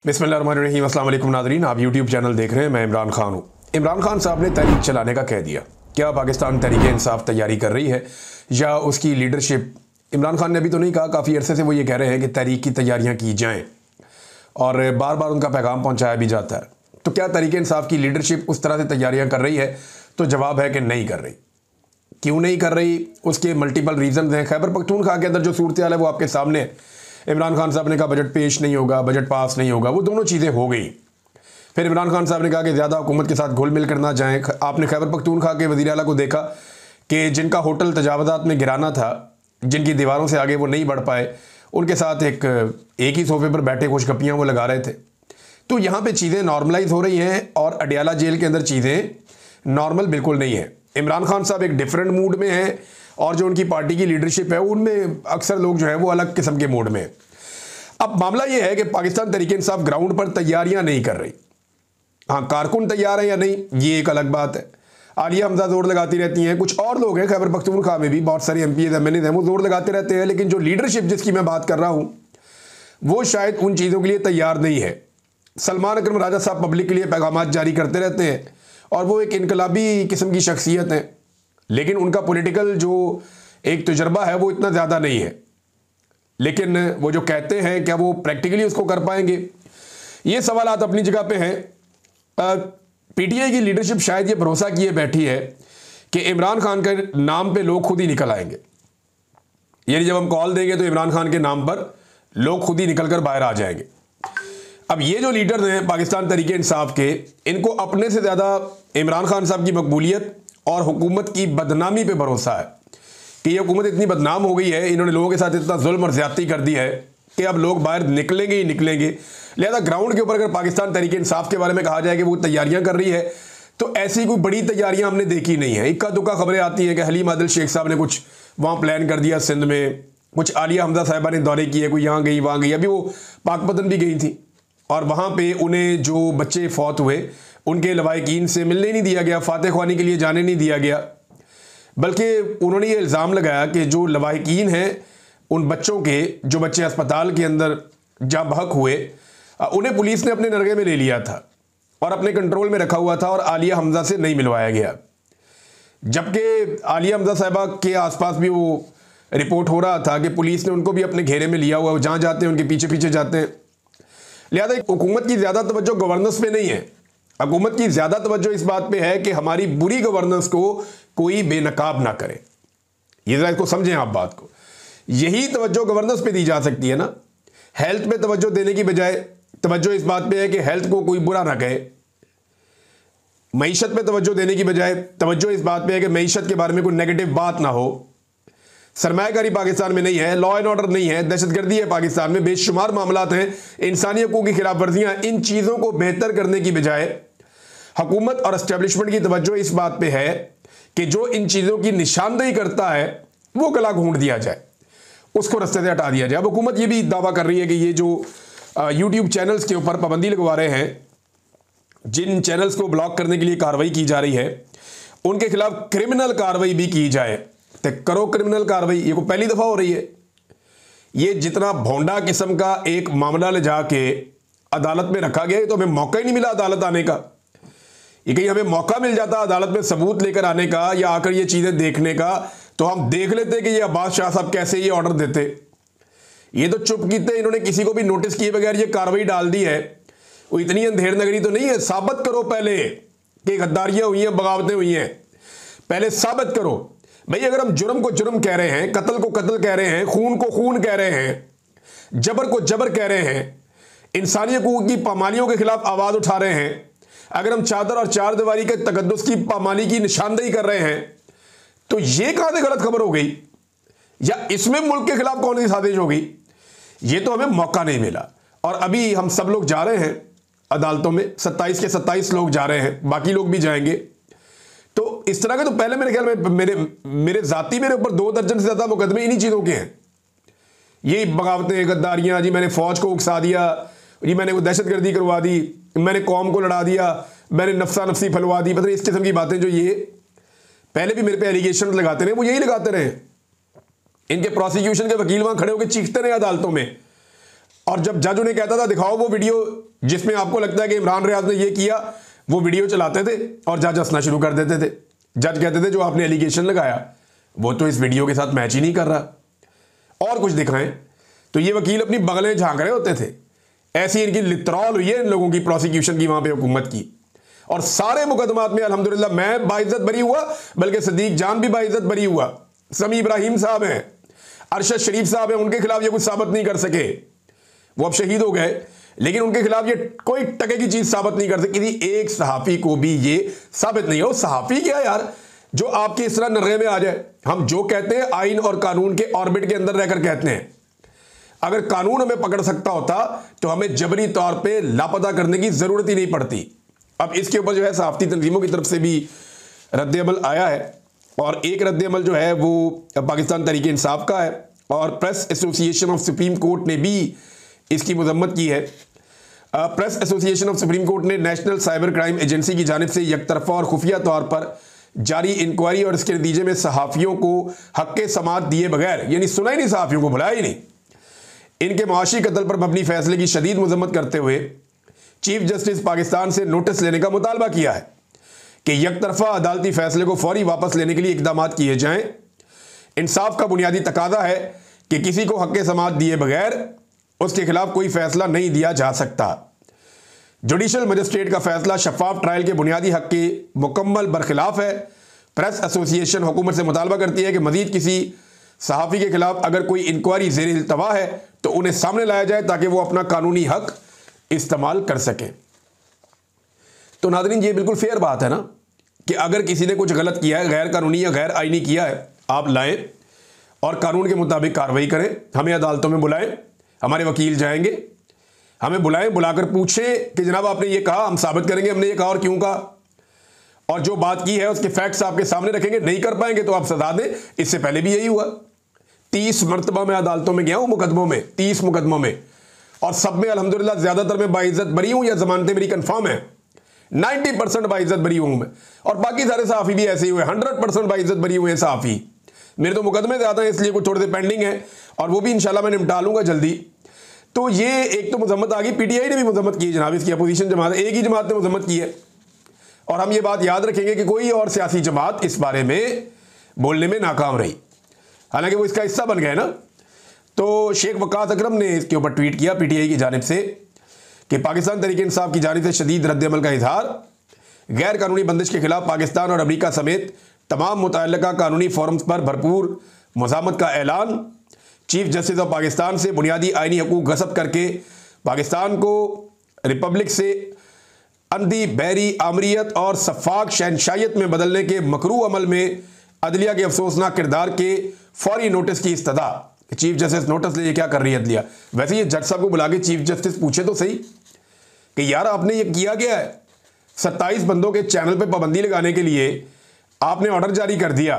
बिस्मिल्लाहिर्रहमानिर्रहीम। अस्सलाम वालेकुम नाज़रीन, आप यूट्यूब चैनल देख रहे हैं। मैं इमरान खान हूँ। इमरान खान साहब ने तहरीक चलाने का कह दिया। क्या पाकिस्तान तहरीक इंसाफ तैयारी कर रही है या उसकी लीडरशिप? इमरान खान ने अभी तो नहीं कहा, काफ़ी अरसे से वो ये कह रहे हैं कि तहरीक की तैयारियाँ की जाएँ और बार बार उनका पैगाम पहुँचाया भी जाता है। तो क्या तहरीक इंसाफ की लीडरशिप उस तरह से तैयारियाँ कर रही है? तो जवाब है कि नहीं कर रही। क्यों नहीं कर रही? उसके मल्टीपल रीज़न हैं। खैबर पख्तूनख्वा के अंदर जो सूरत हाल है वो आपके सामने है। इमरान खान साहब ने कहा बजट पेश नहीं होगा, बजट पास नहीं होगा, वो दोनों चीज़ें हो गई। फिर इमरान खान साहब ने कहा कि ज़्यादा हुकूमत के साथ घुल मिल कर ना जाएँ। आपने खैबर पख्तूनख्वा के वज़ीर आला को देखा कि जिनका होटल तजावज़ात में गिराना था, जिनकी दीवारों से आगे वो नहीं बढ़ पाए, उनके साथ एक ही सोफे पर बैठे खुशगपियाँ वो लगा रहे थे। तो यहाँ पर चीज़ें नॉर्मलाइज हो रही हैं और अडियाला जेल के अंदर चीज़ें नॉर्मल बिल्कुल नहीं है। इमरान खान साहब एक डिफरेंट मूड में हैं और जो उनकी पार्टी की लीडरशिप है उनमें अक्सर लोग जो है वो अलग किस्म के मूड में हैं। अब मामला ये है कि पाकिस्तान तहरीक इंसाफ ग्राउंड पर तैयारियां नहीं कर रही। हाँ, कारकुन तैयार है या नहीं ये एक अलग बात है। आलिया हमजा जोर लगाती रहती हैं, कुछ और लोग हैं खैबर पख्तूनख्वा में भी बहुत सारे MPs MNAs हैं, वो जोर लगाते रहते हैं, लेकिन जो लीडरशिप जिसकी मैं बात कर रहा हूँ वो शायद उन चीज़ों के लिए तैयार नहीं है। सलमान अकरम राजा साहब पब्लिक के लिए पैगाम जारी करते रहते हैं और वो एक इनकलाबी किस्म की शख्सियत हैं, लेकिन उनका पॉलिटिकल जो एक तजुर्बा है वो इतना ज़्यादा नहीं है। लेकिन वो जो कहते हैं क्या वो प्रैक्टिकली उसको कर पाएंगे? ये सवालात अपनी जगह पे हैं। PTI की लीडरशिप शायद ये भरोसा किए बैठी है कि इमरान खान के नाम पे लोग खुद ही निकल आएंगे। यानी जब हम कॉल देंगे तो इमरान खान के नाम पर लोग खुद ही निकल कर बाहर आ जाएंगे। अब ये जो लीडर्स हैं पाकिस्तान तहरीक इंसाफ के, इनको अपने से ज़्यादा इमरान खान साहब की मकबूलियत और हुकूमत की बदनामी पे भरोसा है कि ये हुकूमत इतनी बदनाम हो गई है, इन्होंने लोगों के साथ इतना जुल्म और ज्यादती कर दी है कि अब लोग बाहर निकलेंगे ही निकलेंगे। लिहाजा ग्राउंड के ऊपर अगर पाकिस्तान तहरीक इंसाफ के बारे में कहा जाए कि वो तैयारियां कर रही है, तो ऐसी कोई बड़ी तैयारियां हमने देखी नहीं है। इक्का दुक्का खबरें आती हैं कि हलीम आदिल शेख साहब ने कुछ वहाँ प्लान कर दिया सिंध में, कुछ आलिया हमजा साहिबा ने दौरे किए, कोई यहाँ गई वहाँ गई। अभी वो पाकपतन भी गई थी और वहाँ पर उन्हें जो बच्चे फौत हुए उनके लवाहिकीन से मिलने नहीं दिया गया, फातह ख्वानी के लिए जाने नहीं दिया गया, बल्कि उन्होंने ये इल्ज़ाम लगाया कि जो लवाहिकीन हैं उन बच्चों के, जो बच्चे अस्पताल के अंदर जब हक हुए, उन्हें पुलिस ने अपने नरगे में ले लिया था और अपने कंट्रोल में रखा हुआ था और आलिया हमजा से नहीं मिलवाया गया। जबकि आलिया हमजा साहिबा के आसपास भी वो रिपोर्ट हो रहा था कि पुलिस ने उनको भी अपने घेरे में लिया हुआ, वो जहाँ जाते हैं उनके पीछे पीछे जाते हैं। लिहाजा हुकूमत की ज़्यादा तवज्जो गवर्नेंस पे नहीं है। हुकूमत की ज़्यादा तवज्जो इस बात पे है कि हमारी बुरी गवर्नेंस को कोई बेनकाब ना करे। ये ज़रा इसको समझें आप बात को। यही तवज्जो गवर्नेंस पे दी जा सकती है ना। हेल्थ पे तवज्जो देने की बजाय तवज्जो इस बात पे है कि हेल्थ को कोई बुरा ना कहे। मईशत पे तवज्जो देने की बजाय तवज्जो इस बात पे है कि मईशत के बारे में कोई नेगेटिव बात ना हो। सरमायाकारी पाकिस्तान में नहीं है, लॉ एंड ऑर्डर नहीं है, दहशतगर्दी है पाकिस्तान में, बेशुमार मामलात हैं, इंसानी हकूक़ की खिलाफ वर्जियाँ। इन चीज़ों को बेहतर करने की बजाय हुकूमत और एस्टेब्लिशमेंट की तवज्जो इस बात पे है कि जो इन चीज़ों की निशानदेही करता है वो गला घूंट दिया जाए, उसको रास्ते से हटा दिया जाए। अब हुकूमत ये भी दावा कर रही है कि ये जो यूट्यूब चैनल्स के ऊपर पाबंदी लगवा रहे हैं, जिन चैनल्स को ब्लॉक करने के लिए कार्रवाई की जा रही है, उनके खिलाफ क्रिमिनल कार्रवाई भी की जाए। तो करो क्रिमिनल कार्रवाई, ये को पहली दफ़ा हो रही है। ये जितना भोंडा किस्म का एक मामला ले जाके अदालत में रखा गया, तो हमें मौका ही नहीं मिला अदालत आने का। ये कहीं हमें मौका मिल जाता अदालत में सबूत लेकर आने का या आकर ये चीज़ें देखने का, तो हम देख लेते कि ये अब्बास शाह साहब कैसे ये ऑर्डर देते। ये तो चुप कीते, इन्होंने किसी को भी नोटिस किए बगैर ये कार्रवाई डाल दी है। वो इतनी अंधेर नगरी तो नहीं है। साबित करो पहले कि गद्दारियां हुई हैं, बगावतें हुई हैं, पहले साबित करो भाई। अगर हम जुर्म को जुर्म कह रहे हैं, कत्ल को कत्ल कह रहे हैं, खून को खून कह रहे हैं, जबर को जबर कह रहे हैं, इंसानी हकूक़ की पामालियों के खिलाफ आवाज़ उठा रहे हैं, अगर हम चादर और चार दीवारी के तकद्दुस की पामाली की निशानदेही कर रहे हैं, तो ये कहां से गलत खबर हो गई या इसमें मुल्क के खिलाफ कौन सी साजिश हो गई? ये तो हमें मौका नहीं मिला। और अभी हम सब लोग जा रहे हैं अदालतों में, 27 के 27 लोग जा रहे हैं, बाकी लोग भी जाएंगे। तो इस तरह के तो पहले मेरे ख्याल में मेरे जाती मेरे ऊपर 2 दर्जन से ज्यादा मुकदमे इन्हीं चीजों के हैं। ये बगावतें, गद्दारियां, जी मैंने फौज को उकसा दिया, जी मैंने वो दहशतगर्दी करवा दी, मैंने कौम को लड़ा दिया, मैंने नफसा नफसी फैलवा दी, पता नहीं इस किस्म की बातें जो ये पहले भी मेरे पे एलिगेशन लगाते रहे, वो यही लगाते रहे। इनके प्रोसिक्यूशन के वकील वहां खड़े होकर चीखते रहे अदालतों में और जब जज उन्हें कहता था दिखाओ वो वीडियो जिसमें आपको लगता है कि इमरान रियाज ने ये किया, वो वीडियो चलाते थे और जज हंसना शुरू कर देते थे। जज कहते थे जो आपने एलिगेशन लगाया वो तो इस वीडियो के साथ मैच ही नहीं कर रहा, और कुछ दिखाएं। तो ये वकील अपनी बगलें झांक रहे होते थे। ऐसी इनकी लितरॉल हुई है इन लोगों की, प्रोसिक्यूशन की वहां पे हुकूमत की। और सारे मुकदमात में अल्हम्दुलिल्लाह मैं बाइज्जत बरी हुआ, बल्कि सदीक जान भी बाइज्जत बरी हुआ। समी इब्राहिम साहब हैं, अरशद शरीफ साहब हैं, उनके खिलाफ ये कुछ साबित नहीं कर सके, वो अब शहीद हो गए, लेकिन उनके खिलाफ ये कोई टके की चीज साबित नहीं कर सकी। किसी एक सहाफी को भी ये साबित नहीं हो। सहाफी क्या यार जो आपके इस तरह नर्रे में आ जाए। हम जो कहते हैं आइन और कानून के ऑर्बिट के अंदर रहकर कहते हैं। अगर कानून हमें पकड़ सकता होता तो हमें जबरी तौर पे लापता करने की जरूरत ही नहीं पड़ती। अब इसके ऊपर जो है सहाफती तंजीमों की तरफ से भी रद्द-ए-अमल आया है, और एक रद्द-ए-अमल जो है वो पाकिस्तान तहरीक इंसाफ का है, और press association of supreme court ने भी इसकी मजम्मत की है। Press association of supreme court ने नेशनल साइबर क्राइम एजेंसी की जानिब से यकतरफा और खुफिया तौर पर जारी इंक्वायरी और इसके नतीजे में सहाफ़ियों को हक़ समाअत दिए बगैर, यानी सुना ही नहीं, सहाफ़ियों को बुलाया ही नहीं, इनके मुआशी कत्ल पर मबनी फैसले की शदीद मजम्मत करते हुए चीफ जस्टिस पाकिस्तान से नोटिस लेने का मुतालबा किया है कि यकतरफा अदालती फैसले को फौरी वापस लेने के लिए इकदाम किए जाएं। इंसाफ का बुनियादी तकाजा है कि किसी को हक़ समाअत दिए बगैर उसके खिलाफ कोई फैसला नहीं दिया जा सकता। जुडिशल मजिस्ट्रेट का फैसला शफाफ ट्रायल के बुनियादी हक के मुकम्मल बरखिलाफ है। प्रेस एसोसिएशन हुकूमत से मुतालबा करती है कि मजीद किसी सहाफ़ी के खिलाफ अगर कोई इंक्वायरी ज़ेर इल्तवा है तो उन्हें सामने लाया जाए ताकि वो अपना कानूनी हक इस्तेमाल कर सकें। तो नाज़रीन ये बिल्कुल फेयर बात है ना कि अगर किसी ने कुछ गलत किया है, गैर कानूनी या गैर आईनी किया है, आप लाएं और कानून के मुताबिक कार्रवाई करें। हमें अदालतों में बुलाएं, हमारे वकील जाएंगे, हमें बुलाएं, बुलाकर पूछें कि जनाब आपने ये कहा, हम साबित करेंगे हमने ये कहा और क्यों कहा, और जो बात की है उसके फैक्ट्स आपके सामने रखेंगे। नहीं कर पाएंगे तो आप सजा दें। इससे पहले भी यही हुआ। 30 मरतबा मैं अदालतों में गया हूं, मुकदमों में, 30 मुकदमों में, और सब में अल्हम्दुलिल्लाह ज्यादातर में बाइज्जत बरी हूं, या जमानतें मेरी कंफर्म है। 90% बाइज्जत बरी हूं मैं, और बाकी सारे सहाफी भी ऐसे ही हुए, 100% बाइज्जत बरी हुए हैं सहाफी। मेरे तो मुकदमे ज्यादा हैं, इसलिए कुछ थोड़े से पेंडिंग है, और वो भी इंशाल्लाह मैं निपटा लूंगा जल्दी। तो ये एक तो मजम्मत आ गई, पीटीआई ने भी मजम्मत की है जनाब, इसकी अपोजिशन जमात, एक ही जमात ने मजम्मत की है। और हम ये बात याद रखेंगे कि कोई और सियासी जमात इस बारे में बोलने में नाकाम रही, हालांकि वो इसका हिस्सा बन गए ना। तो शेख वकास अकरम ने इसके ऊपर ट्वीट किया पीटीआई की जानिब से कि पाकिस्तान तहरीक इंसाफ की जानिब से शदीद रद्द-ए-अमल का इजहार, गैर कानूनी बंदिश के खिलाफ पाकिस्तान और अमरीका समेत तमाम मुतअल्लिका कानूनी फोरम्स पर भरपूर मुज़ामत का ऐलान। चीफ जस्टिस ऑफ पाकिस्तान से बुनियादी आइनी हकूक गसब करके पाकिस्तान को रिपब्लिक से अंधी बहरी आमरीत और सफाक शहनशाहियत में बदलने के मकरू अमल में अदलिया के अफसोसनाक किरदार के फौरी नोटिस की इस्तदा। चीफ जस्टिस नोटिस लिए क्या कर रही है अदलिया। वैसे ये जज साहब को बुला के चीफ जस्टिस पूछे तो सही कि यार आपने ये किया क्या है, 27 बंदों के चैनल पे पाबंदी लगाने के लिए आपने ऑर्डर जारी कर दिया,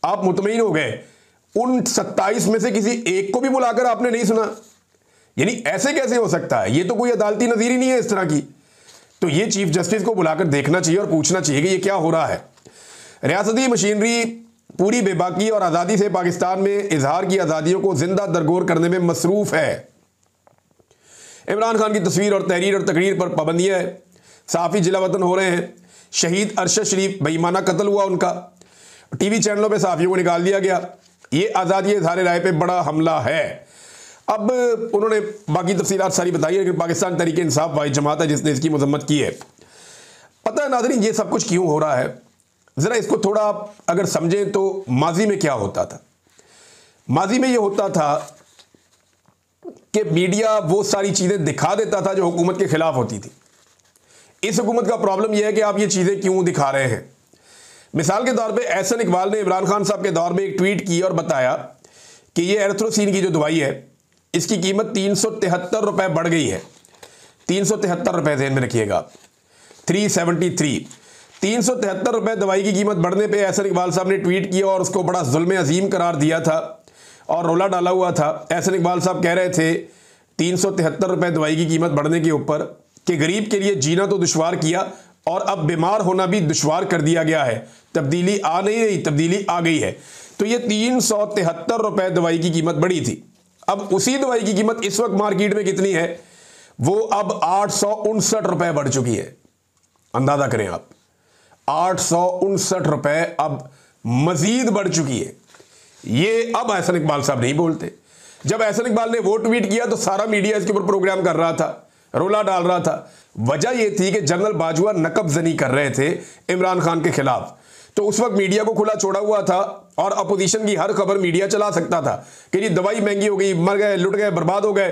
आप मुतमईन हो गए, उन 27 में से किसी एक को भी बुलाकर आपने नहीं सुना। यानी ऐसे कैसे हो सकता है, ये तो कोई अदालती नज़ीर ही नहीं है इस तरह की। तो ये चीफ जस्टिस को बुलाकर देखना चाहिए और पूछना चाहिए कि ये क्या हो रहा है। रियासती मशीनरी पूरी बेबाकी और आज़ादी से पाकिस्तान में इजहार की आज़ादियों को जिंदा दरगोर करने में मसरूफ है। इमरान खान की तस्वीर और तहरीर और तकरीर पर पाबंदियाँ है, सहाफ़ी जिला वतन हो रहे हैं, शहीद अरशद शरीफ बेईमाना कत्ल हुआ उनका, टीवी चैनलों पे सहाफ़ियों को निकाल दिया गया। ये आज़ादी इज़हार राय पे बड़ा हमला है। अब उन्होंने बाकी तफसीलात सारी बताई है, लेकिन पाकिस्तान तहरीक इंसाफ वाहिद जमात है जिसने इसकी मजम्मत की है। पता है नाज़रीन ये सब कुछ क्यों हो रहा है, ज़रा इसको थोड़ा अगर समझें तो माजी में क्या होता था। माजी में ये होता था कि मीडिया वो सारी चीज़ें दिखा देता था जो हुकूमत के खिलाफ होती थी। इस हुकूमत का प्रॉब्लम यह है कि आप ये चीज़ें क्यों दिखा रहे हैं। मिसाल के तौर पे एहसन इकबाल ने इमरान खान साहब के दौर में एक ट्वीट की और बताया कि ये एरिथ्रोसिन की जो दवाई है इसकी कीमत 373 रुपये बढ़ गई है। 373 रुपये ज़हन में रखिएगा, 373 373 रुपये दवाई की कीमत बढ़ने पे एहसन इकबाल साहब ने ट्वीट किया और उसको बड़ा जुल्म अजीम करार दिया था और रोला डाला हुआ था। एहसन इकबाल साहब कह रहे थे 373 रुपये दवाई की कीमत बढ़ने के ऊपर कि गरीब के लिए जीना तो दुश्वार किया और अब बीमार होना भी दुश्वार कर दिया गया है। तब्दीली आ नहीं रही, तब्दीली आ गई है। तो ये 373 रुपये दवाई की कीमत बढ़ी थी। अब उसी दवाई की कीमत इस वक्त मार्केट में कितनी है? वो अब 859 रुपए बढ़ चुकी है। अंदाजा करें आप, 859 रुपए अब मजीद बढ़ चुकी है। ये अब एहसन इकबाल साहब नहीं बोलते। जब एहसन इकबाल ने वो ट्वीट किया तो सारा मीडिया इसके ऊपर प्रोग्राम कर रहा था, रोला डाल रहा था। वजह यह थी कि जनरल बाजवा नकबजनी कर रहे थे इमरान खान के खिलाफ, तो उस वक्त मीडिया को खुला छोड़ा हुआ था और अपोजिशन की हर खबर मीडिया चला सकता था कि जी दवाई महंगी हो गई, मर गए, लुट गए, बर्बाद हो गए,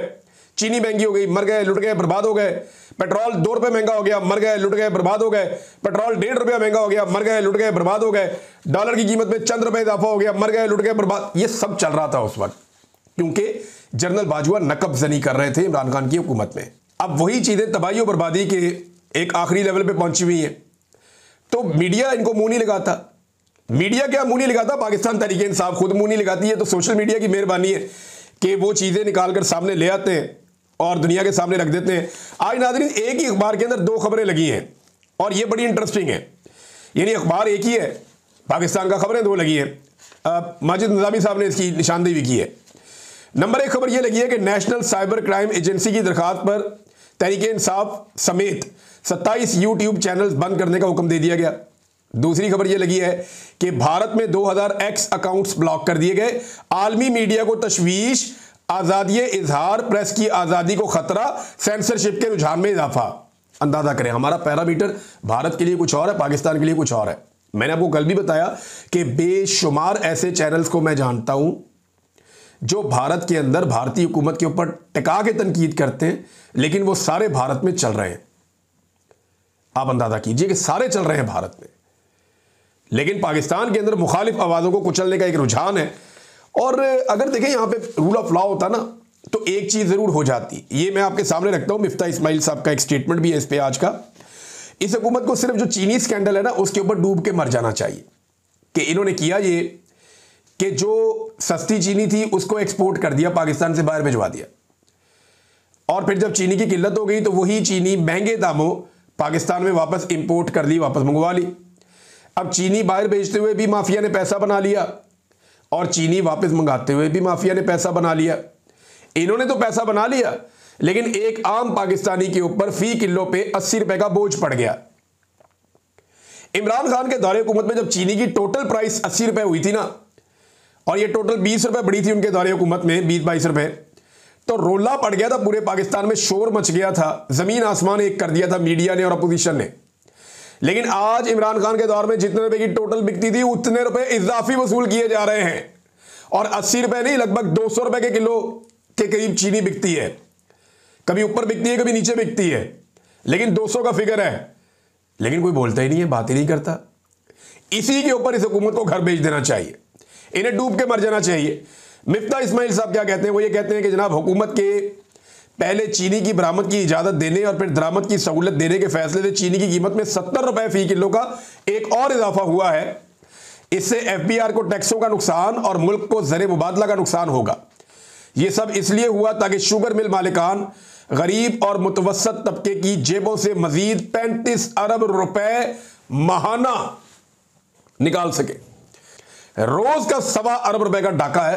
चीनी महंगी हो गई, मर गए, लुट गए, बर्बाद हो गए, पेट्रोल 2 रुपए महंगा हो गया, मर गए, लुट गए, बर्बाद हो गए, पेट्रोल 1.5 रुपया महंगा हो गया, मर गए, लुट गए, बर्बाद हो गए, डॉलर की कीमत में चंद रुपए इजाफा हो गया, मर गए, लुट गए, बर्बाद। ये सब चल रहा था उस वक्त, क्योंकि जनरल बाजवा नकबजनी कर रहे थे इमरान खान की हुकूमत में। अब वही चीजें तबाही और बर्बादी के एक आखिरी लेवल पे पहुंची हुई हैं, तो मीडिया इनको मुंह नहीं लगाता। मीडिया क्या मुंह नहीं लगाता, पाकिस्तान तहरीक इंसाफ खुद मुंह नहीं लगाती है। तो सोशल मीडिया की मेहरबानी है कि वो चीजें निकालकर सामने ले आते हैं और दुनिया के सामने रख देते हैं। आज नाज़रीन एक ही अखबार के अंदर 2 खबरें लगी हैं और ये बड़ी इंटरेस्टिंग है। यानी अखबार एक ही है, पाकिस्तान का खबरें 2 लगी हैं। माजिद निज़ामी साहब ने इसकी निशानदेही भी की है। नंबर 1 खबर यह लगी है कि नेशनल साइबर क्राइम एजेंसी की दरखास्त पर तहरीक इंसाफ समेत 27 यूट्यूब चैनल्स बंद करने का हुक्म दे दिया गया। दूसरी खबर यह लगी है कि भारत में 2000 एक्स अकाउंट्स ब्लॉक कर दिए गए। आलमी मीडिया को तशवीश, आज़ादी इजहार, प्रेस की आज़ादी को खतरा, सेंसरशिप के रुझान में इजाफा। अंदाजा करें, हमारा पैरामीटर भारत के लिए कुछ और है, पाकिस्तान के लिए कुछ और है। मैंने आपको कल भी बताया कि बेशुमार ऐसे चैनल्स को मैं जानता हूं जो भारत के अंदर भारतीय हुकूमत के ऊपर टिका के तनकीद करते हैं, लेकिन वो सारे भारत में चल रहे हैं। आप अंदाजा कीजिए कि सारे चल रहे हैं भारत में, लेकिन पाकिस्तान के अंदर मुखालिफ आवाज़ों को कुचलने का एक रुझान है। और अगर देखें यहाँ पे रूल ऑफ लॉ होता ना तो एक चीज़ ज़रूर हो जाती। ये मैं आपके सामने रखता हूँ, मिफ्ता इस्माइल साहब का एक स्टेटमेंट भी है इस पे आज का। इस हुकूमत को सिर्फ जो चीनी स्कैंडल है ना उसके ऊपर डूब के मर जाना चाहिए कि इन्होंने किया ये कि जो सस्ती चीनी थी उसको एक्सपोर्ट कर दिया, पाकिस्तान से बाहर भिजवा दिया, और फिर जब चीनी की किल्लत हो गई तो वही चीनी महंगे दामों पाकिस्तान में वापस इंपोर्ट कर ली, वापस मंगवा ली। अब चीनी बाहर भेजते हुए भी माफिया ने पैसा बना लिया और चीनी वापस मंगाते हुए भी माफिया ने पैसा बना लिया। इन्होंने तो पैसा बना लिया, लेकिन एक आम पाकिस्तानी के ऊपर फी किलो पे 80 रुपए का बोझ पड़ गया। इमरान खान के दौरे हुकूमत में जब चीनी की टोटल प्राइस 80 रुपए हुई थी ना, और ये टोटल 20 रुपए बढ़ी थी उनके दौरे हुकूमत में, 20-22 रुपए, तो रोला पड़ गया था पूरे पाकिस्तान में, शोर मच गया था, जमीन आसमान एक कर दिया था मीडिया ने और अपोजिशन ने। लेकिन आज इमरान खान के दौर में जितने रुपए की टोटल बिकती थी उतने रुपए इजाफी वसूल किए जा रहे हैं, और 80 रुपए नहीं, लगभग 200 रुपए के किलो के करीब चीनी बिकती है। कभी ऊपर बिकती है, कभी नीचे बिकती है, लेकिन 200 का फिगर है। लेकिन कोई बोलता ही नहीं है, बात ही नहीं करता। इसी के ऊपर इस हुकूमत को घर भेज देना चाहिए, इन्हें डूब के मर जाना चाहिए। मिफ्ता इस्माइल साहब क्या कहते हैं? वो ये कहते हैं कि जनाब हुकूमत के पहले चीनी की बरामद की इजाज़त देने और फिर दरामद की सहूलत देने के फैसले से चीनी की कीमत में 70 रुपए फी किलो का एक और इजाफा हुआ है। इससे एफबीआर को टैक्सों का नुकसान और मुल्क को ज़र मुबादला का नुकसान होगा। यह सब इसलिए हुआ ताकि शुगर मिल मालिकान गरीब और मुतवसत तबके की जेबों से मजीद 35 अरब रुपए माहाना निकाल सके। रोज का 1.25 अरब रुपए का डाका है,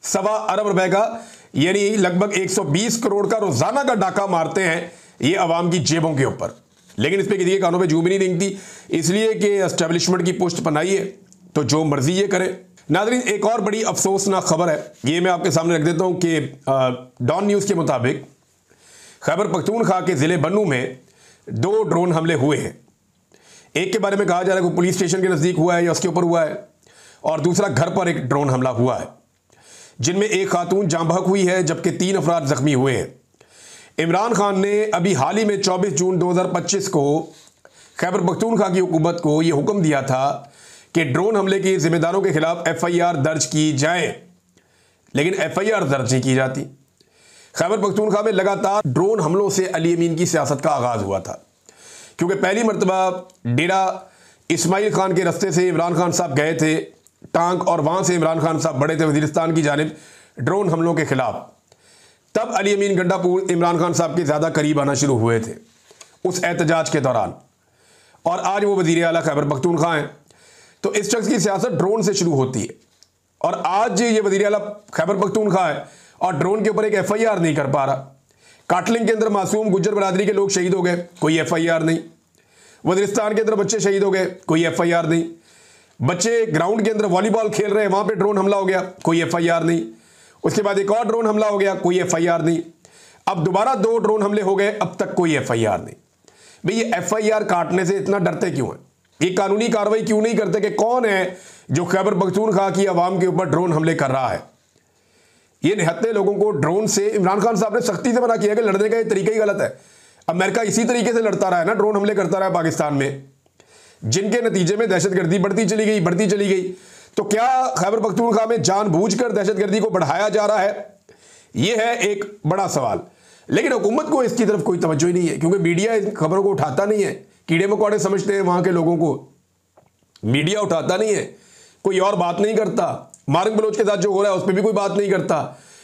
1.25 अरब रुपए का, यानी लगभग 120 करोड़ का रोजाना का डाका मारते हैं ये अवाम की जेबों के ऊपर। लेकिन इस पे किसी के कानों पे जू भी नहीं रेंगती, इसलिए कि एस्टेब्लिशमेंट की पुष्ट पनाई है तो जो मर्जी ये करे। नाज़रीन, एक और बड़ी अफसोसनाक खबर है, ये मैं आपके सामने रख देता हूं कि डॉन न्यूज़ के मुताबिक खैबर पख्तूनख्वा के ज़िले बन्नू में 2 ड्रोन हमले हुए हैं। एक के बारे में कहा जा रहा है कि पुलिस स्टेशन के नज़दीक हुआ है या उसके ऊपर हुआ है, और दूसरा घर पर एक ड्रोन हमला हुआ है, जिनमें एक खातून जाँ बहक हुई है जबकि 3 अफराद जख्मी हुए हैं। इमरान खान ने अभी हाल ही में 24 जून 2025 को खैबर पख्तूनख्वा की हुकूमत को यह हुक्म दिया था कि ड्रोन हमले के जिम्मेदारों के खिलाफ FIR दर्ज की जाए, लेकिन FIR दर्ज नहीं की जाती। खैबर पख्तूनख्वा में लगातार ड्रोन हमलों से अली अमीन की सियासत का आगाज़ हुआ था, क्योंकि पहली मरतबा डेरा इस्माइल खान के रस्ते से इमरान खान साहब गए थे टांग, और वहाँ से इमरान खान साहब बढ़े थे वज़ीरिस्तान की जानिब ड्रोन हमलों के खिलाफ। तब अली अमीन गंडापुर इमरान खान साहब के ज़्यादा करीब आना शुरू हुए थे उस एहतजाज के दौरान, और आज वो वज़ीर आला खैबर पख्तूनख्वा हैं। तो इस शख्स की सियासत ड्रोन से शुरू होती है, और आज ये वज़ीर आला खैबर पख्तूनख्वा है और ड्रोन के ऊपर एक FIR नहीं कर पा रहा। काटलिंग के अंदर मासूम गुज्जर बरादरी के लोग शहीद हो गए, कोई FIR नहीं। वजीरिस्तान के अंदर बच्चे शहीद हो गए, कोई FIR नहीं। बच्चे ग्राउंड के अंदर वॉलीबॉल खेल रहे हैं, वहां पे ड्रोन हमला हो गया, कोई FIR नहीं। उसके बाद एक और ड्रोन हमला हो गया, कोई FIR नहीं। अब दोबारा 2 ड्रोन हमले हो गए, अब तक कोई FIR नहीं। भाई ये FIR काटने से इतना डरते क्यों हैं? ये कानूनी कार्रवाई क्यों नहीं करते कि कौन है जो खैबर पख्तूनख्वा की आवाम के ऊपर ड्रोन हमले कर रहा है? ये निहत्ते लोगों को ड्रोन से इमरान खान साहब ने सख्ती से मना किया कि लड़ने का ये तरीका ही गलत है। अमेरिका इसी तरीके से लड़ता रहा है ना, ड्रोन हमले करता रहा है पाकिस्तान में, जिनके नतीजे में दहशतगर्दी बढ़ती चली गई। तो क्या खैबर पख्तूनख्वा में जानबूझकर दहशतगर्दी को बढ़ाया जा रहा है? यह है एक बड़ा सवाल। लेकिन हुकूमत को इसकी तरफ कोई तवज्जो ही नहीं है, क्योंकि मीडिया इन खबरों को उठाता नहीं है। कीड़े मकोड़े समझते हैं वहां के लोगों को, मीडिया उठाता नहीं है, कोई और बात नहीं करता। मारंग बलोच के साथ जो हो रहा है उस पर भी कोई बात नहीं करता।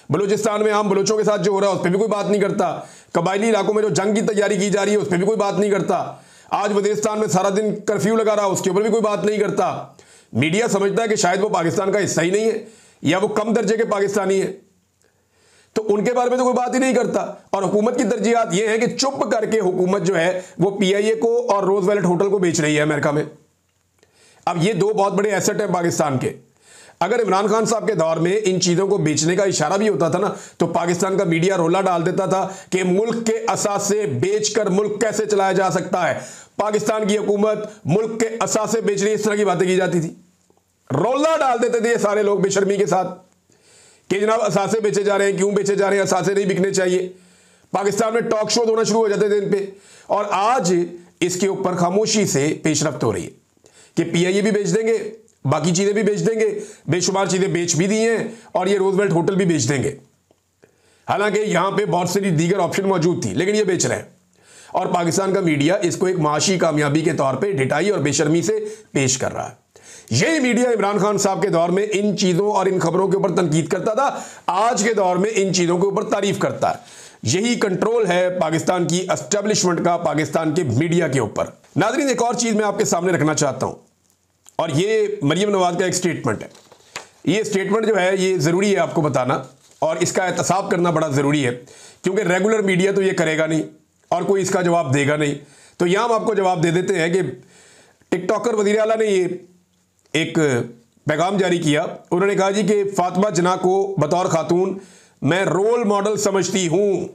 बलूचिस्तान में आम बलोचों के साथ जो हो रहा है उस पर भी कोई बात नहीं करता। कबायली इलाकों में जो जंग की तैयारी की जा रही है उस पर भी कोई बात नहीं करता। आज वजीरिस्तान में सारा दिन कर्फ्यू लगा रहा, उसके ऊपर भी कोई बात नहीं करता। मीडिया समझता है कि शायद वो पाकिस्तान का हिस्सा ही नहीं है या वो कम दर्जे के पाकिस्तानी है, तो उनके बारे में तो कोई बात ही नहीं करता। और हुकूमत की तरजीहात ये है कि चुप करके हुकूमत जो है वो PIA को और रोजवेलेट होटल को बेच रही है अमेरिका में। अब ये 2 बहुत बड़े एसेट हैं पाकिस्तान के। अगर इमरान खान साहब के दौर में इन चीजों को बेचने का इशारा भी होता था ना, तो पाकिस्तान का मीडिया रोला डाल देता था कि मुल्क के असासे बेचकर मुल्क कैसे चलाया जा सकता है। पाकिस्तान की हुकूमत मुल्क के असासे बेच रही है, इस तरह की बातें की जाती थी। रोला डाल देते थे ये सारे लोग बेशर्मी के साथ कि जनाब असासे बेचे जा रहे हैं, क्यों बेचे जा रहे हैं, असासे नहीं बिकने चाहिए। पाकिस्तान में टॉक शो होना शुरू हो जाते थे इन पे। और आज इसके ऊपर खामोशी से पेशरफ्त हो रही है कि PIA भी बेच देंगे, बाकी चीजें भी बेच देंगे, बेशुमार चीजें बेच भी दी हैं, और ये रोजवेल्ट होटल भी बेच देंगे। हालांकि यहां पे बहुत सारी दीगर ऑप्शन मौजूद थी, लेकिन ये बेच रहे हैं। और पाकिस्तान का मीडिया इसको एक माशी कामयाबी के तौर पे ढिठाई और बेशर्मी से पेश कर रहा है। यही मीडिया इमरान खान साहब के दौर में इन चीजों और इन खबरों के ऊपर तनकीद करता था, आज के दौर में इन चीजों के ऊपर तारीफ करता है। यही कंट्रोल है पाकिस्तान की एस्टेब्लिशमेंट का पाकिस्तान के मीडिया के ऊपर। नाज़रीन, एक और चीज मैं आपके सामने रखना चाहता हूं, और ये मरियम नवाज का एक स्टेटमेंट है। ये स्टेटमेंट जो है ये जरूरी है आपको बताना, और इसका एहतसाब करना बड़ा जरूरी है, क्योंकि रेगुलर मीडिया तो ये करेगा नहीं और कोई इसका जवाब देगा नहीं। तो यहां हम आपको जवाब दे देते हैं कि टिकटॉकर वज़ीर आला ने ये एक पैगाम जारी किया। उन्होंने कहा जी कि फातिमा जिन्ना को बतौर खातून मैं रोल मॉडल समझती हूं।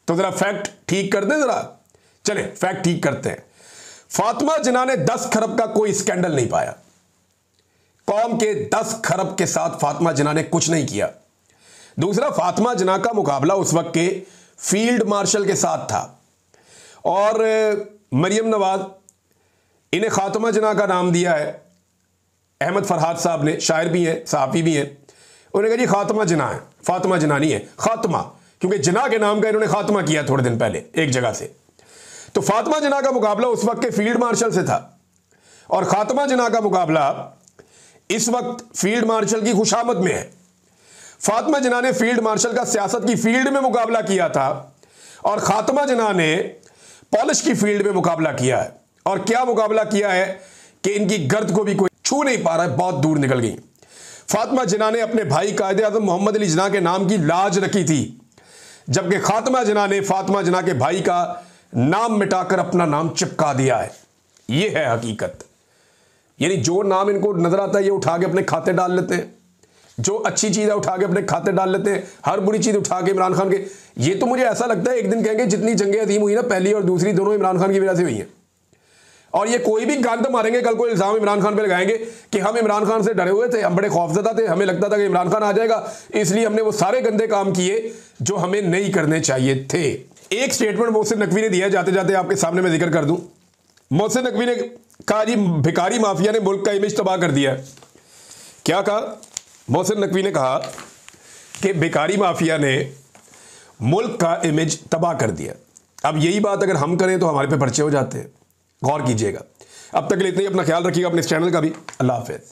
तो जरा फैक्ट ठीक कर दें, जरा चले फैक्ट ठीक करते हैं। फातिमा जिन्ना ने 10 खरब का कोई स्कैंडल नहीं पाया। कौम के 10 खरब के साथ फातिमा जिन्ना ने कुछ नहीं किया। दूसरा, फातिमा जिन्ना का मुकाबला उस वक्त के फील्ड मार्शल के साथ था, और मरियम नवाज इन्हें फातिमा जिन्ना का नाम दिया है। अहमद फरहाद साहब ने, शायर भी हैं, सहाफ़ी भी हैं, उन्होंने कहा जी खातिमा जिन्ना है, फातिमा जिन्ना नहीं है, खातिमा, क्योंकि जिन्ना के नाम का इन्होंने खातिमा किया थोड़े दिन पहले एक जगह से। तो फातिमा जिन्ना का मुकाबला उस वक्त के फील्ड मार्शल से था, और खातिमा जिन्ना का मुकाबला इस वक्त फील्ड मार्शल की खुशामद में है। फातिमा जिन्ना ने फील्ड मार्शल का सियासत की फील्ड में मुकाबला किया था, और खातिमा जिन्ना ने पॉलिश की फील्ड में मुकाबला किया है। और क्या मुकाबला किया है कि इनकी गर्द को भी कोई छू नहीं पा रहा है, बहुत दूर निकल गई। फातिमा जिन्ना ने अपने भाई कायदे आज़म मोहम्मद अली जिन्ना के नाम की लाज रखी थी, जबकि खातिमा जिन्ना ने फातिमा जिन्ना के भाई का नाम मिटाकर अपना नाम चिपका दिया है। यह है हकीकत। यानी जो नाम इनको नजर आता है ये उठा के अपने खाते डाल लेते हैं, जो अच्छी चीज है उठा के अपने खाते डाल लेते हैं, हर बुरी चीज उठा के इमरान खान के। ये तो मुझे ऐसा लगता है एक दिन कहेंगे जितनी जंगें अजीम हुई ना, पहली और दूसरी दोनों इमरान खान की वजह से हुई हैं। और ये कोई भी गंद मारेंगे, कल को इल्जाम इमरान खान पे लगाएंगे कि हम इमरान खान से डरे हुए थे, हम बड़े खौफजदा थे, हमें लगता था कि इमरान खान आ जाएगा, इसलिए हमने वो सारे गंदे काम किए जो हमें नहीं करने चाहिए थे। एक स्टेटमेंट मोहसिन नकवी ने दिया, जाते जाते आपके सामने मैं जिक्र कर दूं। मोहसिन नकवी ने कहा जी भिखारी माफिया ने मुल्क का इमेज तबाह कर दिया। क्या कहा? मोहसिन नकवी ने कहा कि भिखारी माफिया ने मुल्क का इमेज तबाह कर दिया। अब यही बात अगर हम करें तो हमारे पे पर्चे हो जाते हैं, गौर कीजिएगा। अब तक के लिए इतना ही, अपना ख्याल रखिएगा, अपने इस चैनल का भी। अल्लाह हाफिज़।